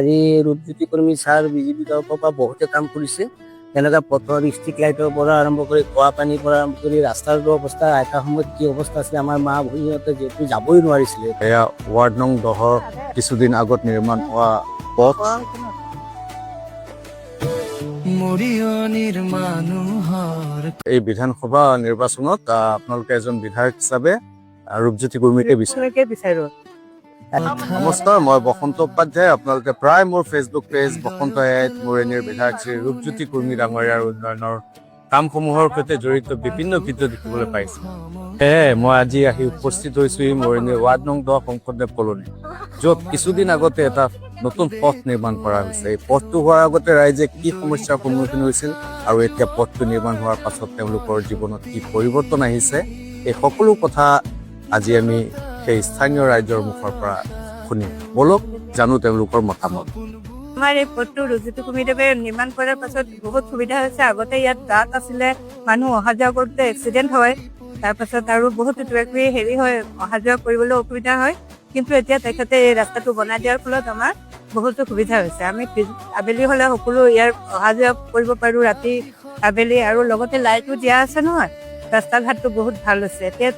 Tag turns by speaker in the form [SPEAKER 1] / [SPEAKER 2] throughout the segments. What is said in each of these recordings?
[SPEAKER 1] আজি Rupjyoti Kurmi sir BJP তৰফৰ পৰা বহুতে কাম কৰিছে। তেনেকৈ পথৰ ষ্ট্ৰীট লাইটৰ পৰা আৰম্ভ কৰি খোৱা পানীৰ পৰা আৰম্ভ কৰি ৰাস্তাৰ অৱস্থা এটা সময়ত কি অৱস্থা আছিলে আমাৰ মা ভনীহঁতে যিহেতু যাবই নোৱাৰিছিলে।
[SPEAKER 2] এয়া ৱাৰ্ড নং 10 কিছুদিন আগত নিৰ্মাণ হোৱা পথ। এই বিধানসভা নিৰ্বাচনত আপোনালোকে এজন বিধায়ক হিচাপে ৰূপজ্যোতি কুৰ্মিকে বিচাৰে। নমস্কাৰ, মই বসন্ত উপাধ্যায়। আপোনালোকে প্ৰায় মোৰ ফেচবুক পেজ বসন্ত মৰিয়নিৰ বিধায়ক শ্ৰী ৰূপজ্যোতি কুৰ্মি ডাঙৰীয়াৰ উন্নয়নৰ কামসমূহৰ সৈতে জড়িত বিভিন্ন ভিডিঅ' দেখিবলৈ পাইছো। সেয়ে মই আজি আহি উপস্থিত হৈছো মৰিয়নিৰ ৱাৰ্ড নং 10 শংকৰদেৱ কলনী, য'ত কিছুদিন আগতে এটা নতুন পথ নিৰ্মাণ কৰা হৈছে। এই পথটো হোৱাৰ আগতে ৰাইজে কি সমস্যাৰ সন্মুখীন হৈছিল আৰু এতিয়া পথটো নিৰ্মাণ হোৱাৰ পাছত তেওঁলোকৰ জীৱনত কি পৰিৱৰ্তন আহিছে, এই সকলো কথা আজি আমি সেই স্থানীয় ৰাইজৰ মুখৰ পৰা শুনিম। বলক জানো তেওঁলোকৰ মতামত।
[SPEAKER 3] আমাৰ এই পথটো ৰূপজ্যোতি কুৰ্মিদেৱে নিৰ্মাণ কৰাৰ পাছত বহুত সুবিধা হৈছে। আগতে ইয়াত গাঁত আছিলে, মানুহ অহা যোৱা কৰোঁতে এক্সিডেণ্ট হয়, তাৰপাছত আৰু বহুত কিবাকিবি হেৰি হয়, অহা যোৱা কৰিবলৈ অসুবিধা হয়। কিন্তু এতিয়া তেখেতে এই ৰাস্তাটো বনাই দিয়াৰ ফলত আমাৰ বহুতো সুবিধা হৈছে। আমি আবেলি হ'লে সকলো ইয়াৰ অহা যোৱা কৰিব পাৰোঁ, ৰাতি আবেলি, আৰু লগতে লাইটো দিয়া আছে নহয়। ৰাস্তা ঘাটটো বহুত ভাল হৈছে। এতিয়া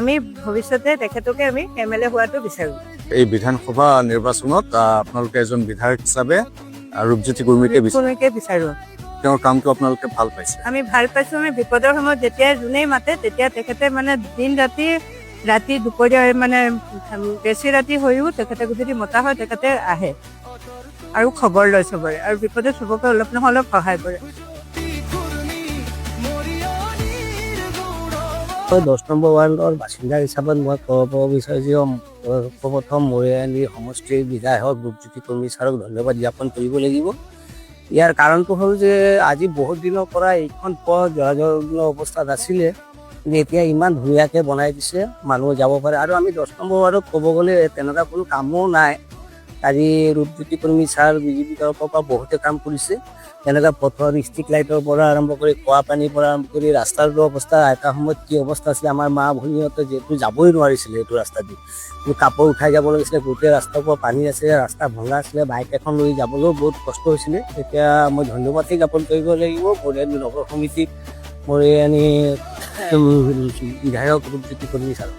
[SPEAKER 3] আমি ভৱিষ্যতে তেখেতকে আমি MLA হোৱাটো বিচাৰোঁ।
[SPEAKER 2] এই বিধানসভা নিৰ্বাচনত আপোনালোকে এজন বিধায়ক হিচাপে ৰূপজ্যোতি কুৰ্মিকে
[SPEAKER 3] বিচাৰোঁ।
[SPEAKER 2] তেওঁৰ কামটো আপোনালোকে ভাল পাইছে?
[SPEAKER 3] আমি ভাল পাইছোঁ। আমি বিপদৰ সময়ত যেতিয়া যোনেই মাতে তেতিয়া তেখেতে মানে দিন ৰাতি দুপৰীয়া মানে বেছি ৰাতি হৈও তেখেতে যদি মতা হয় তেখেতে আহে আৰু খবৰ লয় চবৰে, আৰু বিপদে চবকে অলপ নহয় অলপ সহায় কৰে।
[SPEAKER 1] 10 নম্বৰ ৱাৰ্ডৰ বাসিন্দা হিচাপত মই ক'ব বিচাৰোঁ যে সৰ্বপ্ৰথম মৰিয়নি সমষ্টিৰ বিধায়ক ৰূপজ্যোতি কুৰ্মি ছাৰক ধন্যবাদ জ্ঞাপন কৰিব লাগিব। ইয়াৰ কাৰণটো হ'ল যে আজি বহুত দিনৰ পৰা এইখন পথ জৰাজীৰ্ণ অৱস্থাত আছিলে, কিন্তু এতিয়া ইমান ধুনীয়াকৈ বনাই দিছে, মানুহ যাব পাৰে। আৰু আমি 10 নম্বৰ ৱাৰ্ডত ক'ব গ'লে তেনেকুৱা কোনো কামো নাই। আজি ৰূপজ্যোতি কুৰ্মি ছাৰ বিজেপি তৰফৰ পৰা বহুতে কাম কৰিছে। তেনেকৈ পথৰ ষ্ট্ৰীট লাইটৰ পৰা আৰম্ভ কৰি খোৱা পানীৰ পৰা আৰম্ভ কৰি ৰাস্তাৰ অৱস্থা এটা সময়ত কি অৱস্থা আছিলে আমাৰ মা ভনীহঁতে যিহেতু যাবই নোৱাৰিছিলে এইটো ৰাস্তা দি। কাপোৰ উঠাই যাব লাগিছিলে, গোটেই ৰাস্তাৰ পৰা পানী আছিলে, ৰাস্তা ভঙা আছিলে, বাইক এখন লৈ যাবলৈও বহুত কষ্ট হৈছিলে। এতিয়া মই ধন্যবাদেই জ্ঞাপন কৰিব লাগিব মৰিয়নি নগৰ সমিতিক, মৰিয়নি বিধায়ক ৰূপজ্যোতি কুৰ্মি ছাৰক।